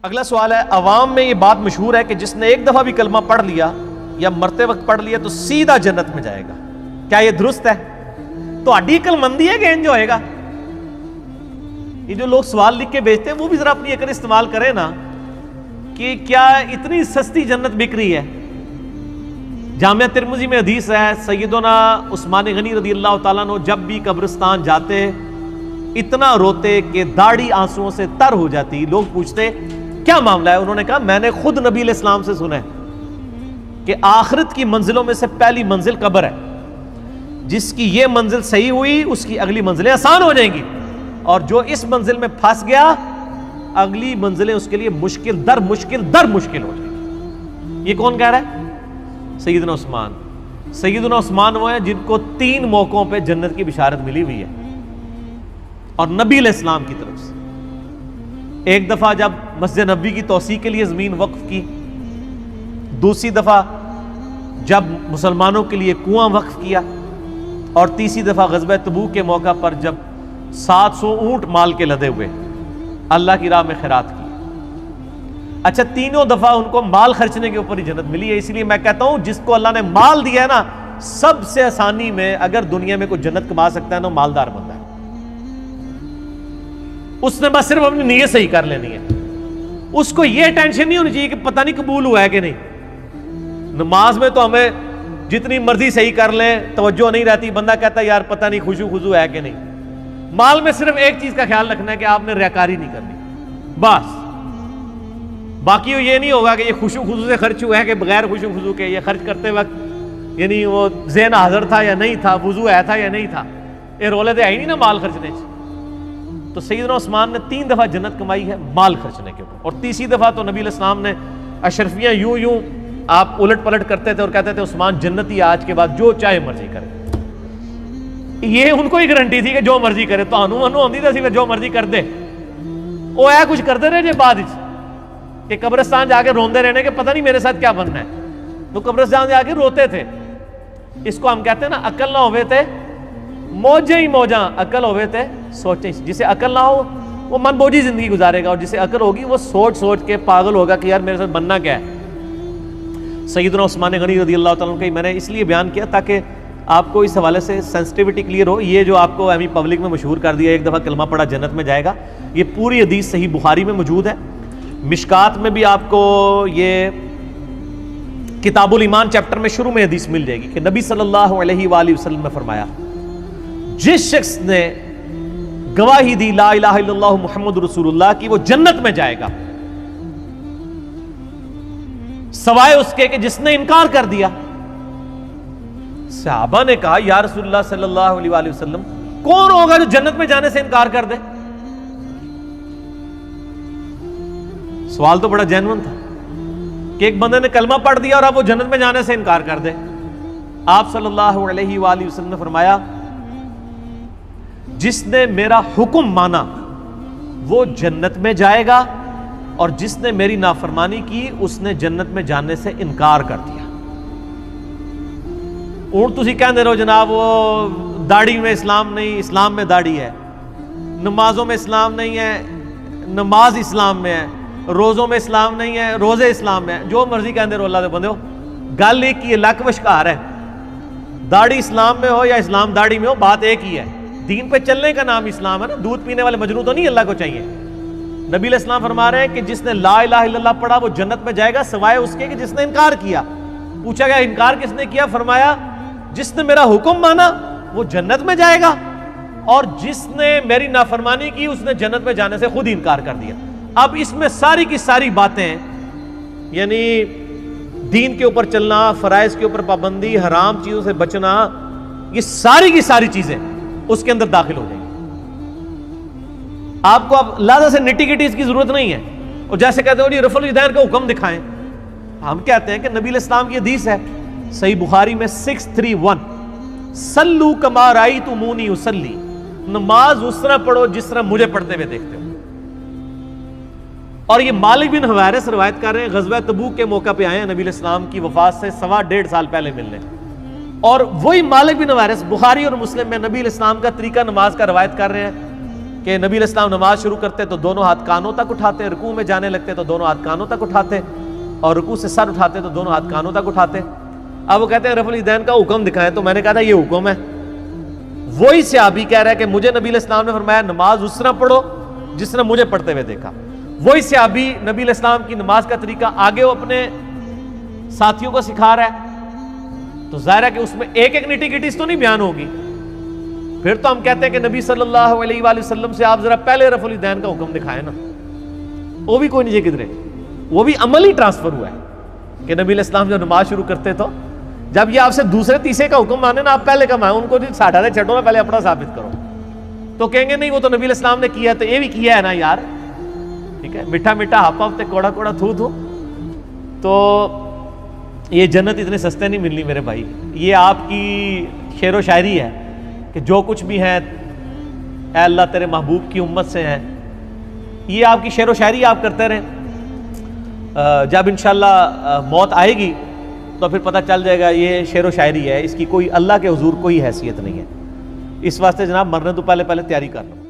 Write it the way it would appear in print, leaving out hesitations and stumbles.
اگلا سوال ہے، عوام میں یہ بات مشہور ہے کہ جس نے ایک دفعہ بھی کلمہ پڑھ لیا یا مرتے وقت پڑھ لیا تو سیدھا جنت میں جائے گا، کیا یہ درست ہے؟ تو اڈی عقل مندی ہے کہ انج ہوئے گا؟ یہ جو لوگ سوال لکھ کے بھیجتے ہیں وہ بھی ذرا اپنی عقل استعمال کریں نا، کہ کیا اتنی سستی جنت بک رہی ہے؟ جامعہ ترمذی میں حدیث ہے، سیدنا عثمان غنی رضی اللہ تعالیٰ عنہ جب بھی قبرستان جاتے اتنا روتے کہ داڑھی آنسوؤں سے تر ہو جاتی۔ لوگ پوچھتے کیا معاملہ ہے؟ انہوں نے کہا میں نے خود نبی علیہ السلام سے سنا ہے کہ آخرت کی منزلوں میں سے پہلی منزل قبر ہے، جس کی یہ منزل صحیح ہوئی اس کی اگلی منزلیں آسان ہو جائیں گی، اور جو اس منزل میں پھنس گیا اگلی منزلیں اس کے لیے مشکل در مشکل ہو جائیں گی۔ یہ کون کہہ رہا ہے؟ سیدنا عثمان۔ سیدنا عثمان وہ ہیں جن کو 3 موقعوں پہ جنت کی بشارت ملی ہوئی ہے، اور نبی علیہ السلام کی طرف سے۔ ایک دفعہ جب مسجد نبوی کی توسیع کے لیے زمین وقف کی، دوسری دفعہ جب مسلمانوں کے لیے کنواں وقف کیا، اور تیسری دفعہ غزوہ تبوک کے موقع پر جب 700 اونٹ مال کے لدے ہوئے اللہ کی راہ میں خیرات کی۔ اچھا، تینوں دفعہ ان کو مال خرچنے کے اوپر ہی جنت ملی ہے۔ اس لیے میں کہتا ہوں جس کو اللہ نے مال دیا ہے نا، سب سے آسانی میں اگر دنیا میں کوئی جنت کما سکتا ہے نا، مالدار بندہ ہے۔ اس نے بس صرف اپنی نیت صحیح کر لینی ہے، اس کو یہ ٹینشن نہیں ہونی چاہیے کہ پتہ نہیں قبول ہوا ہے کہ نہیں۔ نماز میں تو ہمیں جتنی مرضی صحیح کر لیں توجہ نہیں رہتی، بندہ کہتا ہے یار پتہ نہیں خشوع خضوع ہے کہ نہیں۔ مال میں صرف ایک چیز کا خیال رکھنا ہے کہ آپ نے ریاکاری نہیں کرنی، بس۔ باقی یہ نہیں ہوگا کہ یہ خشوع خضوع سے خرچ ہوا ہے کہ بغیر خشوع خضوع کے، یہ خرچ کرتے وقت یعنی وہ ذہن حاضر تھا یا نہیں تھا، وضو ہے تھا یا نہیں تھا، یہ رولے تو ہے ہی نہیں نا مال خرچنے سے۔ تو سیدنا عثمان نے 3 دفعہ جنت کمائی ہے مال خرچنے کے اوپر، اور تیسری دفعہ تو نبی علیہ السلام نے اشرفیاں یوں آپ الٹ پلٹ کرتے تھے اور کہتے تھے عثمان جنتی آج کے بعد جو چاہے مرضی کرے۔ یہ ان کو ہی گارنٹی تھی کہ جو مرضی کرے، تو انو آندی تھی جو مرضی کر دے، وہ ہے کچھ کرتے رہے جے بعد کہ قبرستان جا کے روندے رہنے کہ پتہ نہیں میرے ساتھ کیا بننا ہے۔ تو قبرستان جا کے روتے تھے۔ اس کو ہم کہتے ہیں نا، عقل نہ ہوئے تھے موجیں ہی موجاں، عقل ہوئے تھے سوچیں۔ جسے عقل نہ ہو وہ من بوجھی زندگی گزارے گا، اور جسے عقل ہوگی وہ سوچ کے پاگل ہوگا کہ یار میرے ساتھ بننا کیا ہے۔ سیدنا عثمان غنی رضی اللہ تعالیٰ عنہ، میں نے اس لیے بیان کیا تاکہ آپ کو اس حوالے سے سینسٹیوٹی کلیئر ہو۔ یہ جو آپ کو ایم پبلک میں مشہور کر دیا ایک دفعہ کلمہ پڑھا جنت میں جائے گا، یہ پوری حدیث صحیح بخاری میں موجود ہے۔ مشکات میں بھی آپ کو یہ کتاب الایمان چیپٹر میں شروع میں حدیث مل جائے گی کہ نبی صلی اللہ علیہ وآلہ وسلم نے فرمایا، جس شخص نے گواہی دی لا الہ الا اللہ محمد رسول اللہ کی، وہ جنت میں جائے گا، سوائے اس کے کہ جس نے انکار کر دیا۔ صحابہ نے کہا یا رسول اللہ صلی اللہ علیہ وآلہ وسلم، کون ہوگا جو جنت میں جانے سے انکار کر دے؟ سوال تو بڑا جینون تھا کہ ایک بندے نے کلمہ پڑھ دیا اور اب وہ جنت میں جانے سے انکار کر دے۔ آپ صلی اللہ علیہ وآلہ وسلم نے فرمایا، جس نے میرا حکم مانا وہ جنت میں جائے گا، اور جس نے میری نافرمانی کی اس نے جنت میں جانے سے انکار کر دیا۔ اونٹ تسی کہندے رہو جناب وہ داڑھی میں اسلام نہیں، اسلام میں داڑھی ہے، نمازوں میں اسلام نہیں ہے، نماز اسلام میں ہے، روزوں میں اسلام نہیں ہے، روزے اسلام میں ہے، جو مرضی کہندے رہو اللہ دے بندے ہو، گل ایک ہی ہے، لک وشکار ہے۔ داڑھی اسلام میں ہو یا اسلام داڑھی میں ہو، بات ایک ہی ہے، دین پہ چلنے کا نام اسلام ہے نا۔ دودھ پینے والے مجنوں تو نہیں اللہ کو چاہیے۔ نبی علیہ السلام فرما رہے ہیں کہ جس نے لا الہ الا اللہ پڑھا وہ جنت میں جائے گا، سوائے اس کے کہ جس نے انکار کیا۔ پوچھا گیا انکار کس نے کیا؟ فرمایا جس نے میرا حکم مانا وہ جنت میں جائے گا، اور جس نے میری نافرمانی کی اس نے جنت میں جانے سے خود انکار کر دیا۔ اب اس میں ساری کی ساری باتیں، یعنی دین کے اوپر چلنا، فرائض کے اوپر پابندی، حرام چیزوں سے بچنا، یہ ساری کی ساری چیزیں اس کے اندر داخل ہو جائیں گی۔ آپ کو اب لہذا سے نٹی گٹی اس کی ضرورت نہیں ہے۔ اور جیسے کہتے ہو جی رفع الیدین کا حکم دکھائیں، ہم کہتے ہیں کہ نبی علیہ السلام کی حدیث ہے صحیح بخاری میں 631، صلو کما رأیتمونی اصلی، نماز اس طرح پڑھو جس طرح مجھے پڑھتے ہوئے دیکھتے ہو۔ اور یہ مالک بن حویرث روایت کر رہے ہیں، غزوہ تبوک کے موقع پہ آئے ہیں نبی علیہ السلام کی وفات سے 1.5 سال پہلے ملنے، اور وہی مالک بن حویرث بخاری اور مسلم میں نبی علیہ السلام کا طریقہ نماز کا روایت کر رہے ہیں کہ نبی علیہ السلام نماز شروع کرتے تو دونوں ہاتھ کانوں تک اٹھاتے، رکوع میں جانے لگتے تو دونوں ہاتھ کانوں تک اٹھاتے، اور رکوع سے سر اٹھاتے تو دونوں ہاتھ کانوں تک اٹھاتے۔ اب وہ کہتے ہیں رفع الیدین کا حکم دکھائیں، تو میں نے کہا تھا یہ حکم ہے۔ وہی صحابی کہہ رہا ہے کہ مجھے نبی علیہ السلام نے فرمایا نماز اس طرح پڑھو جس طرح مجھے پڑھتے ہوئے دیکھا۔ وہی صحابی نبی علیہ السلام کی نماز کا طریقہ آگے وہ اپنے ساتھیوں کو سکھا رہا ہے، تو ظاہر ہے کہ اس میں ایک ایک نٹی گٹیز تو نہیں بیان ہوگی۔ پھر تو ہم کہتے ہیں کہ نبی صلی اللہ علیہ وآلہ وسلم سے آپ ذرا پہلے رفع الیدین کا حکم دکھائیں نا، وہ بھی کوئی نہیں جی کدھرے، وہ بھی عملی ٹرانسفر ہوا ہے کہ نبی علیہ السلام جب نماز شروع کرتے تو جب یہ آپ سے دوسرے تیسرے کا حکم مانے نا، آپ پہلے کا مانیں، ان کو ساٹھا دے چھٹو نا، پہلے اپنا ثابت کرو، تو کہیں گے نہیں وہ تو نبی علیہ السلام نے کیا تو یہ بھی کیا ہے نا یار، ٹھیک ہے، میٹھا میٹھا ہاپا ہفتے کوڑا کوڑا تھو تھو۔ تو یہ جنت اتنے سستے نہیں ملنی میرے بھائی، یہ آپ کی شعر و شاعری ہے کہ جو کچھ بھی ہے اے اللہ تیرے محبوب کی امت سے ہیں، یہ آپ کی شعر و شاعری آپ کرتے رہیں، جب انشاءاللہ موت آئے گی تو پھر پتہ چل جائے گا یہ شعر و شاعری ہے، اس کی کوئی اللہ کے حضور کوئی حیثیت نہیں ہے۔ اس واسطے جناب مرنے تو پہلے تیاری کر لو۔